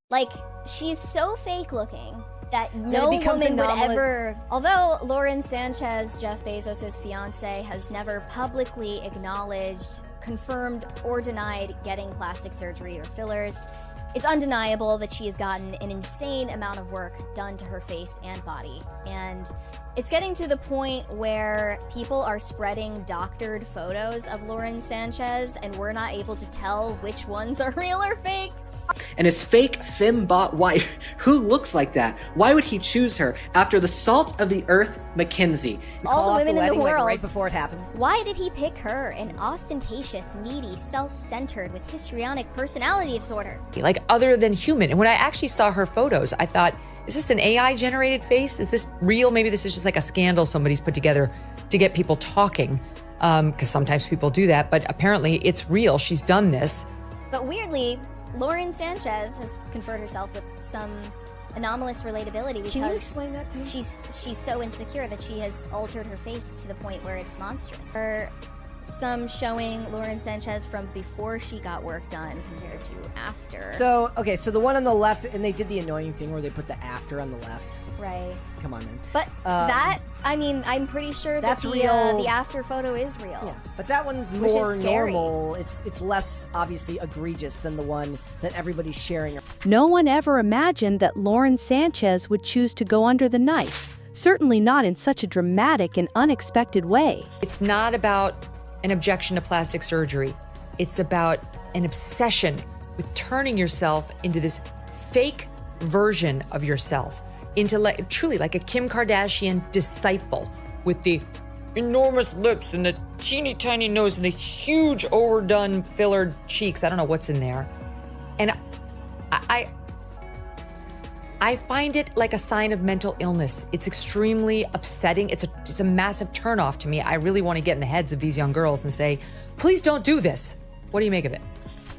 Like, she's so fake looking that no woman would ever, although Lauren Sanchez, Jeff Bezos' fiance, has never publicly acknowledged, confirmed, or denied getting plastic surgery or fillers, it's undeniable that she has gotten an insane amount of work done to her face and body. And it's getting to the point where people are spreading doctored photos of Lauren Sanchez, and we're not able to tell which ones are real or fake. And his fake fembot wife, who looks like that? Why would he choose her after the salt of the earth, Mackenzie? All the women in the world. Right before it happens. Why did he pick her, an ostentatious, needy, self-centered with histrionic personality disorder? Like, other than human. And when I actually saw her photos, I thought, is this an AI-generated face? Is this real? Maybe this is just like a scandal somebody's put together to get people talking, because sometimes people do that. But apparently it's real. She's done this. But weirdly, Lauren Sanchez has conferred herself with some anomalous relatability because Can you explain that to me? she's so insecure that she has altered her face to the point where it's monstrous. Or some showing Lauren Sanchez from before she got work done compared to after. So, okay, so the one on the left, and they did the annoying thing where they put the after on the left. Right. Come on, man. But that, I mean, I'm pretty sure that's that real. The after photo is real. Yeah, but that one's Which more is scary. normal. It's less obviously egregious than the one that everybody's sharing. No one ever imagined that Lauren Sanchez would choose to go under the knife, certainly not in such a dramatic and unexpected way. It's not about an objection to plastic surgery. It's about an obsession with turning yourself into this fake version of yourself, into truly like a Kim Kardashian disciple with the enormous lips and the teeny tiny nose and the huge overdone fillered cheeks. I don't know what's in there. And I find it like a sign of mental illness. It's extremely upsetting. It's a massive turnoff to me. I really want to get in the heads of these young girls and say, please don't do this. What do you make of it?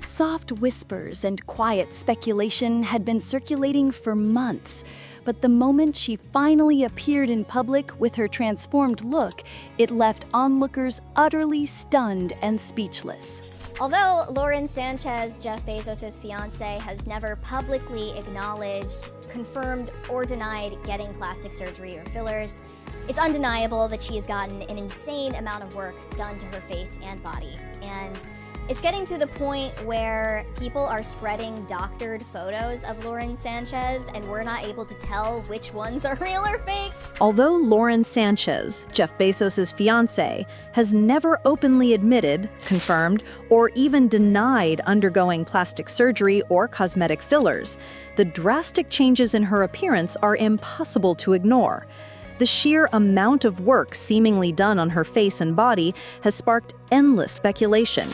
Soft whispers and quiet speculation had been circulating for months, but the moment she finally appeared in public with her transformed look, it left onlookers utterly stunned and speechless. Although Lauren Sanchez, Jeff Bezos' fiance, has never publicly acknowledged, confirmed, or denied getting plastic surgery or fillers, it's undeniable that she has gotten an insane amount of work done to her face and body. And it's getting to the point where people are spreading doctored photos of Lauren Sanchez, and we're not able to tell which ones are real or fake. Although Lauren Sanchez, Jeff Bezos' fiance, has never openly admitted, confirmed, or even denied undergoing plastic surgery or cosmetic fillers, the drastic changes in her appearance are impossible to ignore. The sheer amount of work seemingly done on her face and body has sparked endless speculation.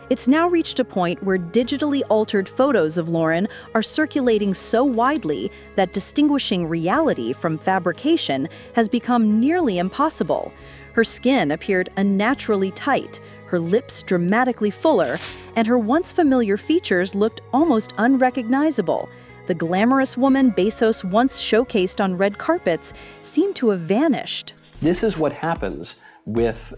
It's now reached a point where digitally altered photos of Lauren are circulating so widely that distinguishing reality from fabrication has become nearly impossible. Her skin appeared unnaturally tight, her lips dramatically fuller, and her once familiar features looked almost unrecognizable. The glamorous woman Bezos once showcased on red carpets seemed to have vanished. This is what happens with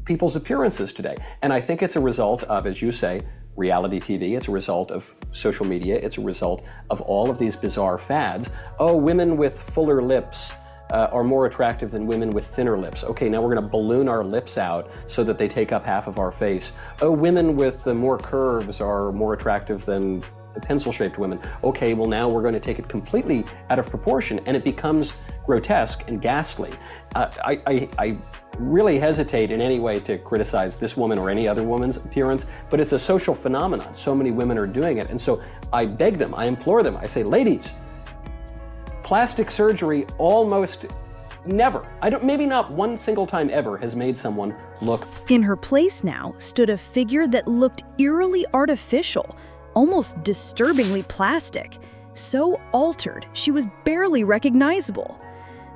people's appearances today. And I think it's a result of, as you say, reality TV. It's a result of social media. It's a result of all of these bizarre fads. Oh, women with fuller lips are more attractive than women with thinner lips. Okay, now we're going to balloon our lips out so that they take up half of our face. Oh, women with more curves are more attractive than pencil-shaped women. Okay, well now we're going to take it completely out of proportion, and it becomes grotesque and ghastly. I really hesitate in any way to criticize this woman or any other woman's appearance, but it's a social phenomenon. So many women are doing it, and so I beg them, I implore them, I say, ladies, plastic surgery almost never, maybe not one single time ever, has made someone look. In her place now stood a figure that looked eerily artificial, almost disturbingly plastic, so altered she was barely recognizable.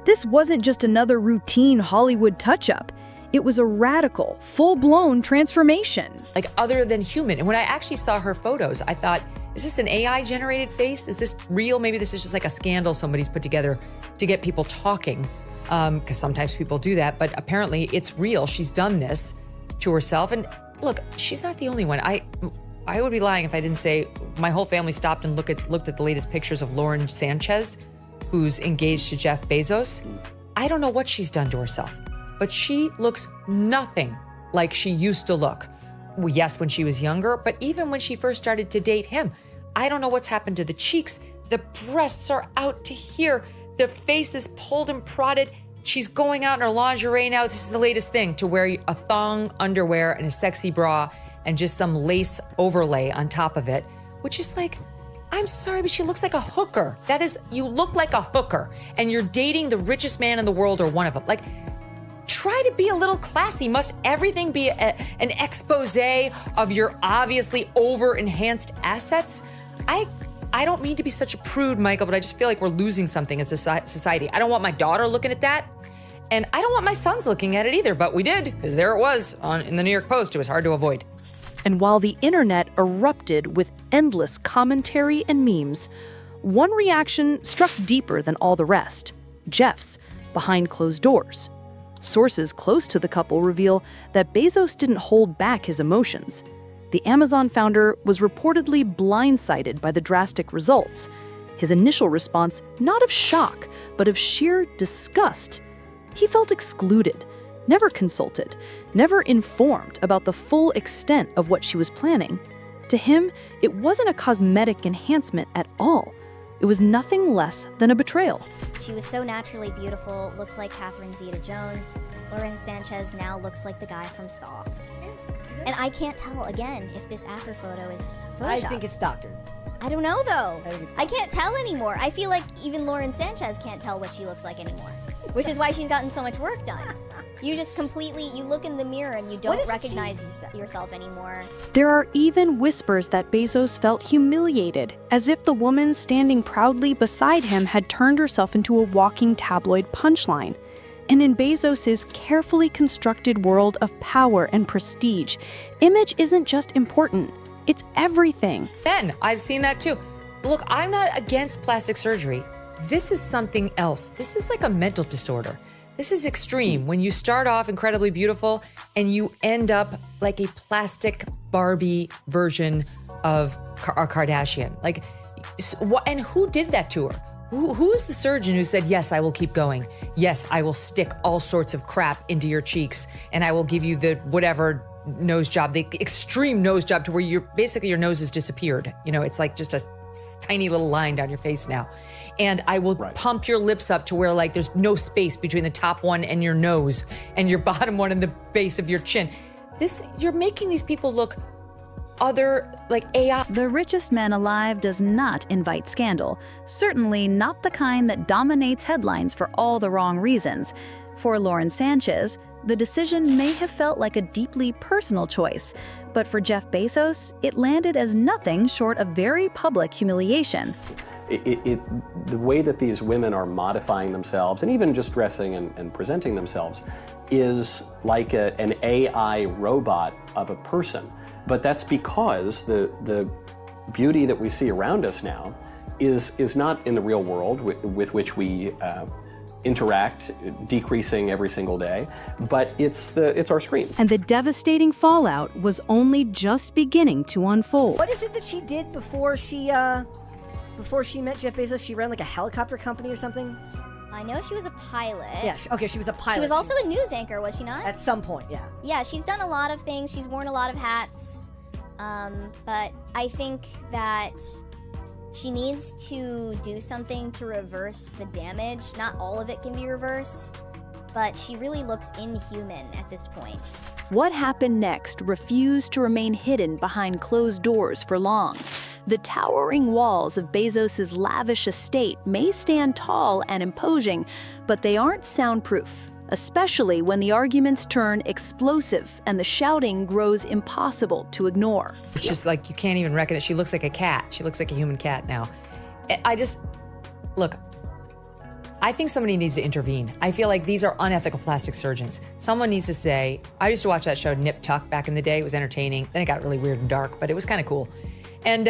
This wasn't just another routine Hollywood touch-up. It was a radical, full-blown transformation. Like, other than human. And when I actually saw her photos, I thought, is this an AI-generated face? Is this real? Maybe this is just like a scandal somebody's put together to get people talking, because sometimes people do that. But apparently it's real. She's done this to herself. And look, she's not the only one. I would be lying if I didn't say my whole family stopped and looked at the latest pictures of Lauren Sanchez, who's engaged to Jeff Bezos. I don't know what she's done to herself, but she looks nothing like she used to look. Well, yes, when she was younger, but even when she first started to date him. I don't know what's happened to the cheeks. The breasts are out to here. The face is pulled and prodded. She's going out in her lingerie now. This is the latest thing, to wear a thong underwear and a sexy bra and just some lace overlay on top of it, which is like, I'm sorry, but she looks like a hooker. That is, you look like a hooker and you're dating the richest man in the world or one of them. Like, try to be a little classy. Must everything be an expose of your obviously over-enhanced assets? I don't mean to be such a prude, Michael, but I just feel like we're losing something as a society. I don't want my daughter looking at that, and I don't want my sons looking at it either, but we did, because there it was in the New York Post. It was hard to avoid. And while the internet erupted with endless commentary and memes, one reaction struck deeper than all the rest: Jeff's, behind closed doors. Sources close to the couple reveal that Bezos didn't hold back his emotions. The Amazon founder was reportedly blindsided by the drastic results. His initial response, not of shock, but of sheer disgust. He felt excluded, never consulted, never informed about the full extent of what she was planning. To him, it wasn't a cosmetic enhancement at all. It was nothing less than a betrayal. She was so naturally beautiful, looked like Catherine Zeta-Jones. Lauren Sanchez now looks like the guy from Saw. And I can't tell, again, if this after photo is Photoshopped. I think it's doctored. I don't know, though. I can't tell anymore. I feel like even Lauren Sanchez can't tell what she looks like anymore, which is why she's gotten so much work done. You just completely, you look in the mirror and you don't recognize yourself anymore. There are even whispers that Bezos felt humiliated, as if the woman standing proudly beside him had turned herself into a walking tabloid punchline. And in Bezos's carefully constructed world of power and prestige, image isn't just important, it's everything. Ben, I've seen that too. Look, I'm not against plastic surgery. This is something else. This is like a mental disorder. This is extreme. When you start off incredibly beautiful and you end up like a plastic Barbie version of a Kardashian. Like, and who did that to her? Who is the surgeon who said, yes, I will keep going. Yes, I will stick all sorts of crap into your cheeks and I will give you the whatever nose job, the extreme nose job to where basically your nose has disappeared. You know, it's like just a tiny little line down your face now. And I will pump your lips up to where like there's no space between the top one and your nose and your bottom one and the base of your chin. You're making these people look other, like AI. The richest man alive does not invite scandal, certainly not the kind that dominates headlines for all the wrong reasons. For Lauren Sanchez, the decision may have felt like a deeply personal choice, but for Jeff Bezos, it landed as nothing short of very public humiliation. The way that these women are modifying themselves and even just dressing and presenting themselves is like an AI robot of a person. But that's because the beauty that we see around us now is not in the real world with which we interact, decreasing every single day, but it's our screens. And the devastating fallout was only just beginning to unfold. What is it that she did before she met Jeff Bezos? She ran like a helicopter company or something? I know she was a pilot. Yeah, she was a pilot. She was also a news anchor, was she not? At some point, yeah. Yeah, she's done a lot of things. She's worn a lot of hats. But I think that she needs to do something to reverse the damage. Not all of it can be reversed, but she really looks inhuman at this point. What happened next refused to remain hidden behind closed doors for long. The towering walls of Bezos' lavish estate may stand tall and imposing, but they aren't soundproof, especially when the arguments turn explosive and the shouting grows impossible to ignore. It's just like you can't even reckon it. She looks like a cat. She looks like a human cat now. Look, I think somebody needs to intervene. I feel like these are unethical plastic surgeons. Someone needs to say, I used to watch that show Nip Tuck back in the day. It was entertaining. Then it got really weird and dark, but it was kind of cool. And,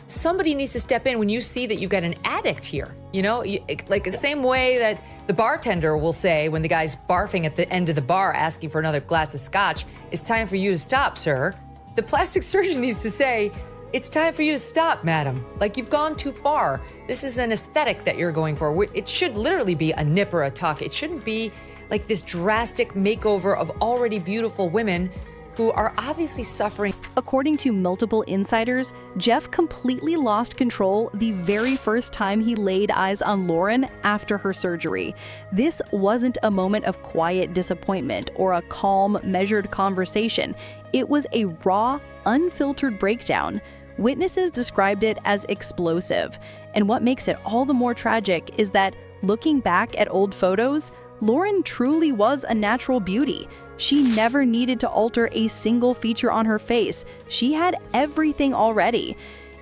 somebody needs to step in when you see that you've got an addict here. Like the same way that the bartender will say when the guy's barfing at the end of the bar asking for another glass of scotch, it's time for you to stop, sir. The plastic surgeon needs to say, it's time for you to stop, madam. Like, you've gone too far. This is an aesthetic that you're going for. It should literally be a nip or a tuck. It shouldn't be like this drastic makeover of already beautiful women who are obviously suffering. According to multiple insiders, Jeff completely lost control the very first time he laid eyes on Lauren after her surgery. This wasn't a moment of quiet disappointment or a calm, measured conversation. It was a raw, unfiltered breakdown. Witnesses described it as explosive. And what makes it all the more tragic is that, looking back at old photos, Lauren truly was a natural beauty. She never needed to alter a single feature on her face. She had everything already.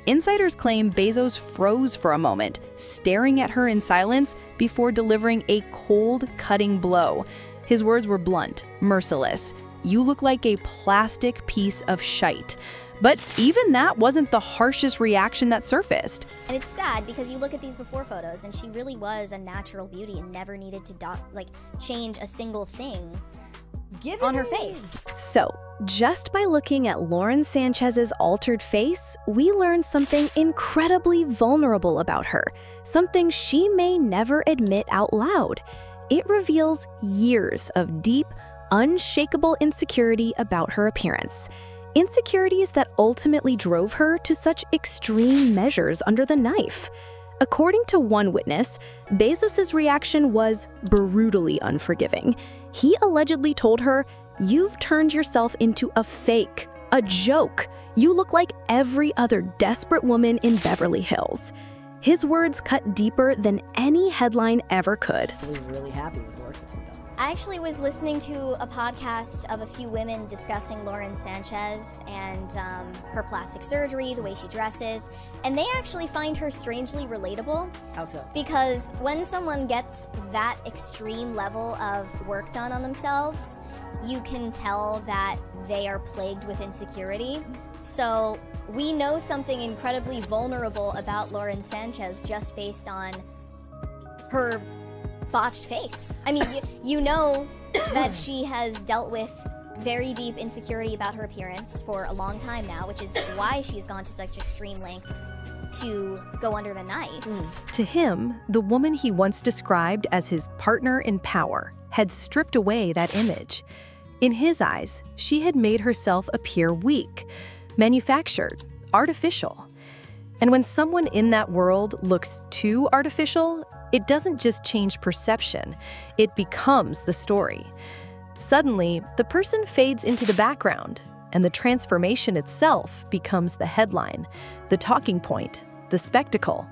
Insiders claim Bezos froze for a moment, staring at her in silence before delivering a cold, cutting blow. His words were blunt, merciless. "You look like a plastic piece of shite." But even that wasn't the harshest reaction that surfaced. And it's sad because you look at these before photos and she really was a natural beauty and never needed to change a single thing on her face. So, just by looking at Lauren Sanchez's altered face, we learn something incredibly vulnerable about her, something she may never admit out loud. It reveals years of deep, unshakable insecurity about her appearance. Insecurities that ultimately drove her to such extreme measures under the knife. According to one witness, Bezos' reaction was brutally unforgiving. He allegedly told her, "You've turned yourself into a fake, a joke. You look like every other desperate woman in Beverly Hills." His words cut deeper than any headline ever could. Really happy with the work that's been done. I actually was listening to a podcast of a few women discussing Lauren Sanchez and her plastic surgery, the way she dresses, and they actually find her strangely relatable. How so? Because when someone gets that extreme level of work done on themselves, you can tell that they are plagued with insecurity. So we know something incredibly vulnerable about Lauren Sanchez just based on her botched face. I mean, you know that she has dealt with very deep insecurity about her appearance for a long time now, which is why she's gone to such extreme lengths to go under the knife. To him, the woman he once described as his partner in power had stripped away that image. In his eyes, she had made herself appear weak, manufactured, artificial. And when someone in that world looks too artificial, it doesn't just change perception, it becomes the story. Suddenly, the person fades into the background, and the transformation itself becomes the headline, the talking point, the spectacle.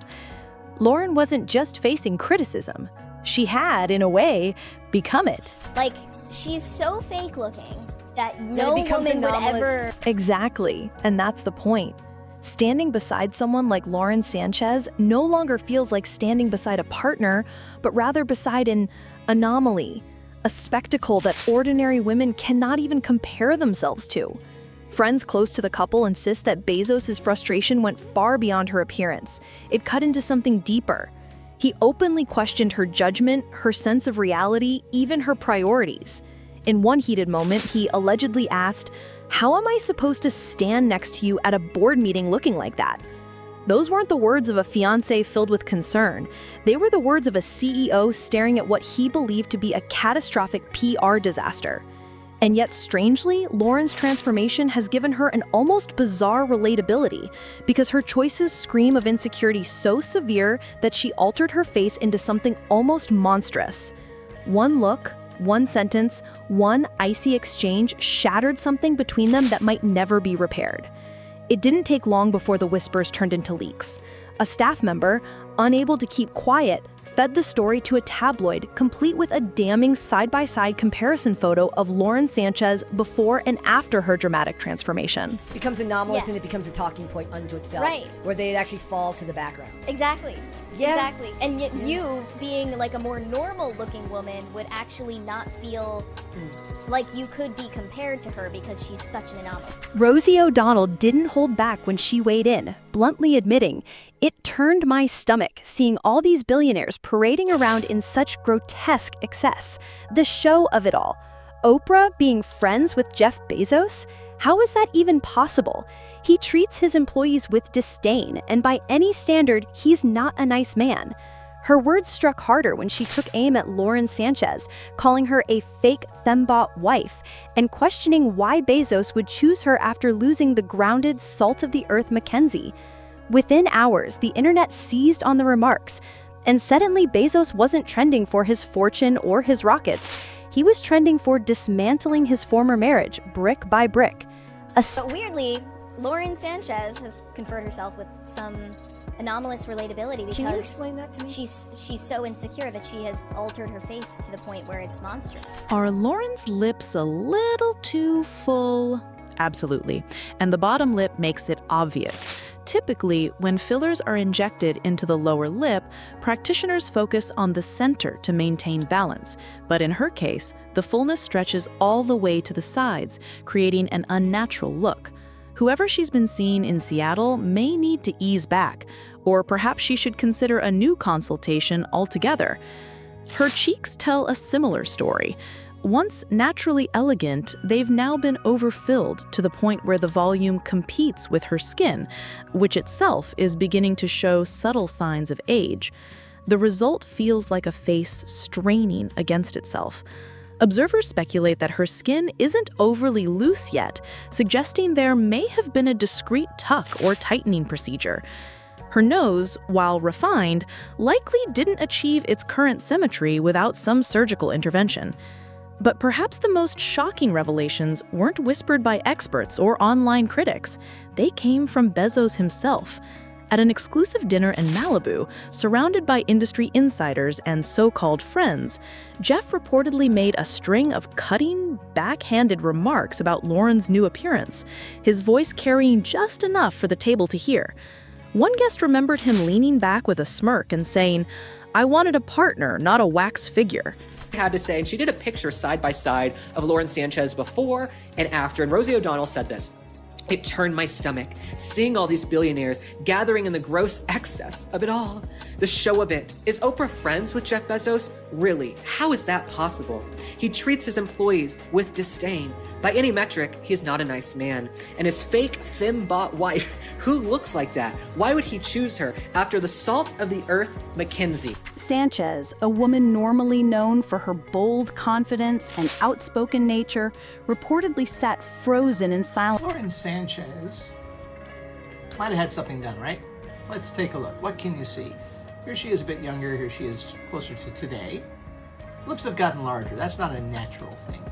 Lauren wasn't just facing criticism. She had, in a way, become it. Like, she's so fake looking that no woman would ever... Exactly, and that's the point. Standing beside someone like Lauren Sanchez no longer feels like standing beside a partner, but rather beside an anomaly, a spectacle that ordinary women cannot even compare themselves to. Friends close to the couple insist that Bezos' frustration went far beyond her appearance. It cut into something deeper. He openly questioned her judgment, her sense of reality, even her priorities. In one heated moment, he allegedly asked, "How am I supposed to stand next to you at a board meeting looking like that?" Those weren't the words of a fiancé filled with concern. They were the words of a CEO staring at what he believed to be a catastrophic PR disaster. And yet, strangely, Lauren's transformation has given her an almost bizarre relatability because her choices scream of insecurity so severe that she altered her face into something almost monstrous. One look, one sentence, one icy exchange shattered something between them that might never be repaired. It didn't take long before the whispers turned into leaks. A staff member, unable to keep quiet, fed the story to a tabloid, complete with a damning side-by-side comparison photo of Lauren Sanchez before and after her dramatic transformation. It becomes anomalous Yeah. and it becomes a talking point unto itself. Right. Where they'd actually fall to the background. Exactly. Yeah. Exactly. And yet you, being like a more normal looking woman, would actually not feel like you could be compared to her because she's such an anomaly. Rosie O'Donnell didn't hold back when she weighed in, bluntly admitting, "It turned my stomach seeing all these billionaires parading around in such grotesque excess. The show of it all. Oprah being friends with Jeff Bezos? How is that even possible? He treats his employees with disdain, and by any standard, he's not a nice man. Her words struck harder when she took aim at Lauren Sanchez, calling her a fake fembot wife, and questioning why Bezos would choose her after losing the grounded, salt-of-the-earth Mackenzie. Within hours, the internet seized on the remarks, and suddenly Bezos wasn't trending for his fortune or his rockets. He was trending for dismantling his former marriage, brick by brick. But weirdly, Lauren Sanchez has conferred herself with some anomalous relatability because Can you explain that to me? she's so insecure that she has altered her face to the point where it's monstrous. Are Lauren's lips a little too full? Absolutely. And the bottom lip makes it obvious. Typically, when fillers are injected into the lower lip, practitioners focus on the center to maintain balance. But in her case, the fullness stretches all the way to the sides, creating an unnatural look. Whoever she's been seeing in Seattle may need to ease back, or perhaps she should consider a new consultation altogether. Her cheeks tell a similar story. Once naturally elegant, they've now been overfilled to the point where the volume competes with her skin, which itself is beginning to show subtle signs of age. The result feels like a face straining against itself. Observers speculate that her skin isn't overly loose yet, suggesting there may have been a discreet tuck or tightening procedure. Her nose, while refined, likely didn't achieve its current symmetry without some surgical intervention. But perhaps the most shocking revelations weren't whispered by experts or online critics. They came from Bezos himself. At an exclusive dinner in Malibu, surrounded by industry insiders and so-called friends, Jeff reportedly made a string of cutting, backhanded remarks about Lauren's new appearance, his voice carrying just enough for the table to hear. One guest remembered him leaning back with a smirk and saying, "I wanted a partner, not a wax figure." Had to say, and she did a picture side by side of Lauren Sanchez before and after, and Rosie O'Donnell said this: "It turned my stomach, seeing all these billionaires gathering in the gross excess of it all. The show of it. Is Oprah friends with Jeff Bezos? Really? How is that possible? He treats his employees with disdain. By any metric, he's not a nice man. And his fake fembot wife, who looks like that? Why would he choose her after the salt of the earth Mackenzie?" Sanchez, a woman normally known for her bold confidence and outspoken nature, reportedly sat frozen in silence. Lauren Sanchez might have had something done, right? Let's take a look. What can you see? Here she is a bit younger, here she is closer to today. Lips have gotten larger. That's not a natural thing.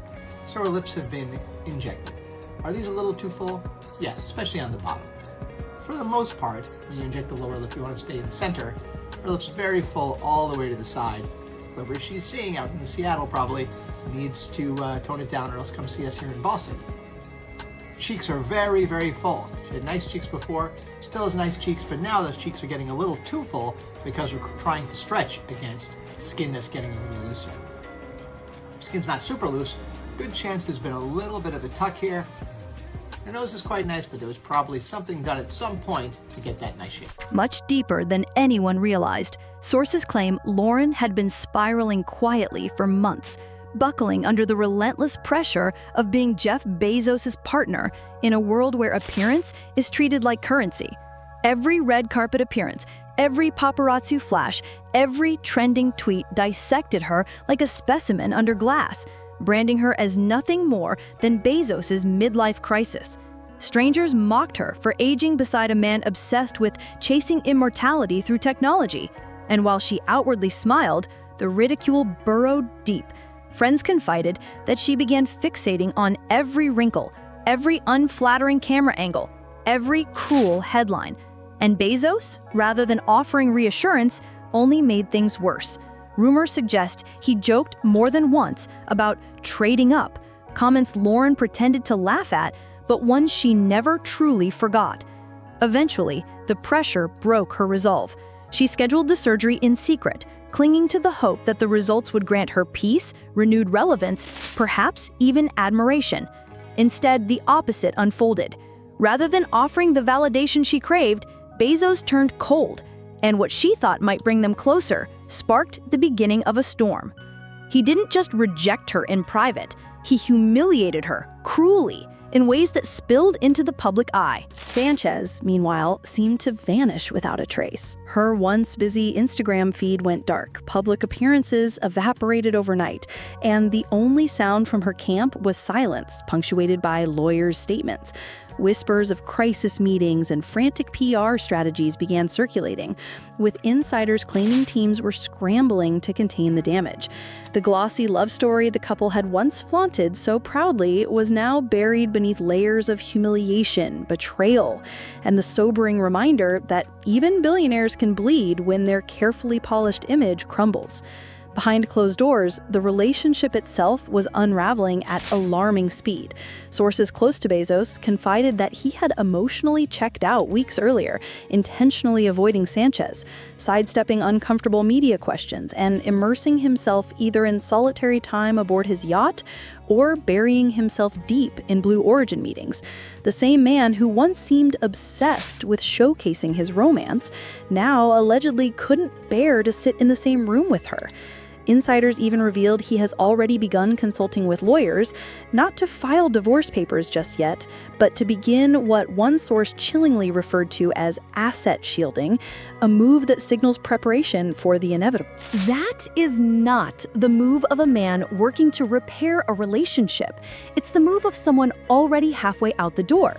So her lips have been injected. Are these a little too full? Yes, especially on the bottom. For the most part, when you inject the lower lip, you want to stay in the center. Her lips very full all the way to the side. Whoever she's seeing out in Seattle probably needs to tone it down, or else come see us here in Boston. Cheeks are very, very full. She had nice cheeks before, still has nice cheeks, but now those cheeks are getting a little too full because we're trying to stretch against skin that's getting a little looser. Skin's not super loose. Good chance there's been a little bit of a tuck here. Her nose is quite nice, but there was probably something done at some point to get that nice shape. Much deeper than anyone realized, sources claim Lauren had been spiraling quietly for months, buckling under the relentless pressure of being Jeff Bezos' partner in a world where appearance is treated like currency. Every red carpet appearance, every paparazzi flash, every trending tweet dissected her like a specimen under glass, branding her as nothing more than Bezos' midlife crisis. Strangers mocked her for aging beside a man obsessed with chasing immortality through technology. And while she outwardly smiled, the ridicule burrowed deep. Friends confided that she began fixating on every wrinkle, every unflattering camera angle, every cruel headline. And Bezos, rather than offering reassurance, only made things worse. Rumors suggest he joked more than once about trading up, comments Lauren pretended to laugh at, but ones she never truly forgot. Eventually, the pressure broke her resolve. She scheduled the surgery in secret, clinging to the hope that the results would grant her peace, renewed relevance, perhaps even admiration. Instead, the opposite unfolded. Rather than offering the validation she craved, Bezos turned cold, and what she thought might bring them closer sparked the beginning of a storm. He didn't just reject her in private, he humiliated her cruelly, in ways that spilled into the public eye. Sanchez, meanwhile, seemed to vanish without a trace. Her once busy Instagram feed went dark, public appearances evaporated overnight, and the only sound from her camp was silence, punctuated by lawyers' statements. Whispers of crisis meetings and frantic PR strategies began circulating, with insiders claiming teams were scrambling to contain the damage. The glossy love story the couple had once flaunted so proudly was now buried beneath layers of humiliation, betrayal, and the sobering reminder that even billionaires can bleed when their carefully polished image crumbles. Behind closed doors, the relationship itself was unraveling at alarming speed. Sources close to Bezos confided that he had emotionally checked out weeks earlier, intentionally avoiding Sanchez, sidestepping uncomfortable media questions, and immersing himself either in solitary time aboard his yacht or burying himself deep in Blue Origin meetings. The same man who once seemed obsessed with showcasing his romance now allegedly couldn't bear to sit in the same room with her. Insiders even revealed he has already begun consulting with lawyers, not to file divorce papers just yet, but to begin what one source chillingly referred to as asset shielding, a move that signals preparation for the inevitable. That is not the move of a man working to repair a relationship. It's the move of someone already halfway out the door.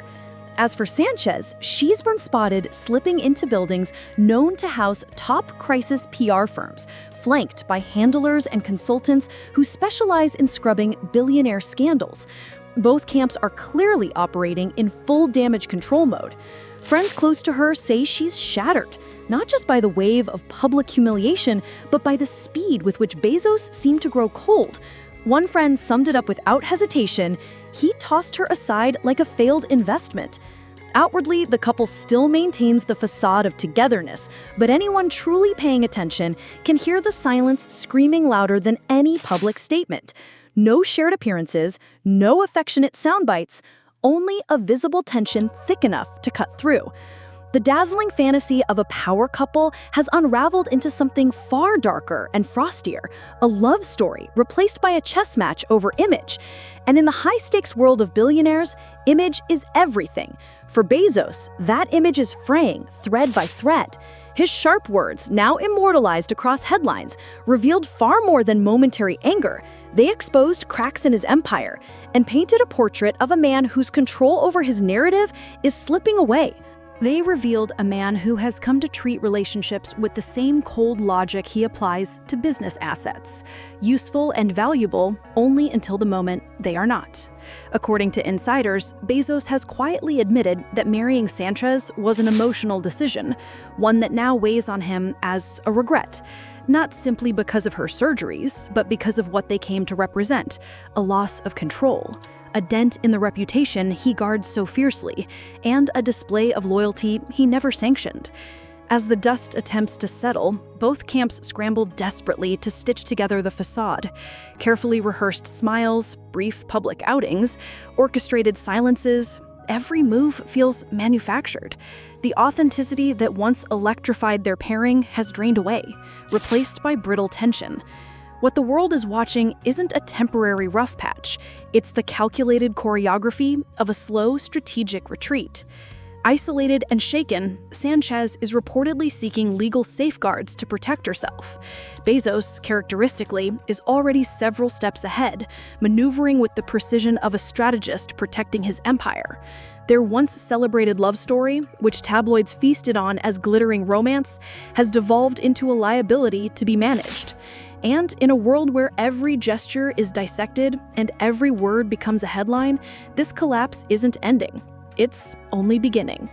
As for Sanchez, she's been spotted slipping into buildings known to house top crisis PR firms, flanked by handlers and consultants who specialize in scrubbing billionaire scandals. Both camps are clearly operating in full damage control mode. Friends close to her say she's shattered, not just by the wave of public humiliation, but by the speed with which Bezos seemed to grow cold. One friend summed it up without hesitation: he tossed her aside like a failed investment. Outwardly, the couple still maintains the facade of togetherness, but anyone truly paying attention can hear the silence screaming louder than any public statement. No shared appearances, no affectionate sound bites, only a visible tension thick enough to cut through. The dazzling fantasy of a power couple has unraveled into something far darker and frostier, a love story replaced by a chess match over image. And in the high-stakes world of billionaires, image is everything. For Bezos, that image is fraying thread by thread. His sharp words, now immortalized across headlines, revealed far more than momentary anger. They exposed cracks in his empire and painted a portrait of a man whose control over his narrative is slipping away. They revealed a man who has come to treat relationships with the same cold logic he applies to business assets, useful and valuable only until the moment they are not. According to insiders, Bezos has quietly admitted that marrying Sanchez was an emotional decision, one that now weighs on him as a regret. Not simply because of her surgeries, but because of what they came to represent: a loss of control, a dent in the reputation he guards so fiercely, and a display of loyalty he never sanctioned. As the dust attempts to settle, both camps scramble desperately to stitch together the facade. Carefully rehearsed smiles, brief public outings, orchestrated silences, every move feels manufactured. The authenticity that once electrified their pairing has drained away, replaced by brittle tension. What the world is watching isn't a temporary rough patch. It's the calculated choreography of a slow, strategic retreat. Isolated and shaken, Sanchez is reportedly seeking legal safeguards to protect herself. Bezos, characteristically, is already several steps ahead, maneuvering with the precision of a strategist protecting his empire. Their once-celebrated love story, which tabloids feasted on as glittering romance, has devolved into a liability to be managed. And in a world where every gesture is dissected and every word becomes a headline, this collapse isn't ending. It's only beginning.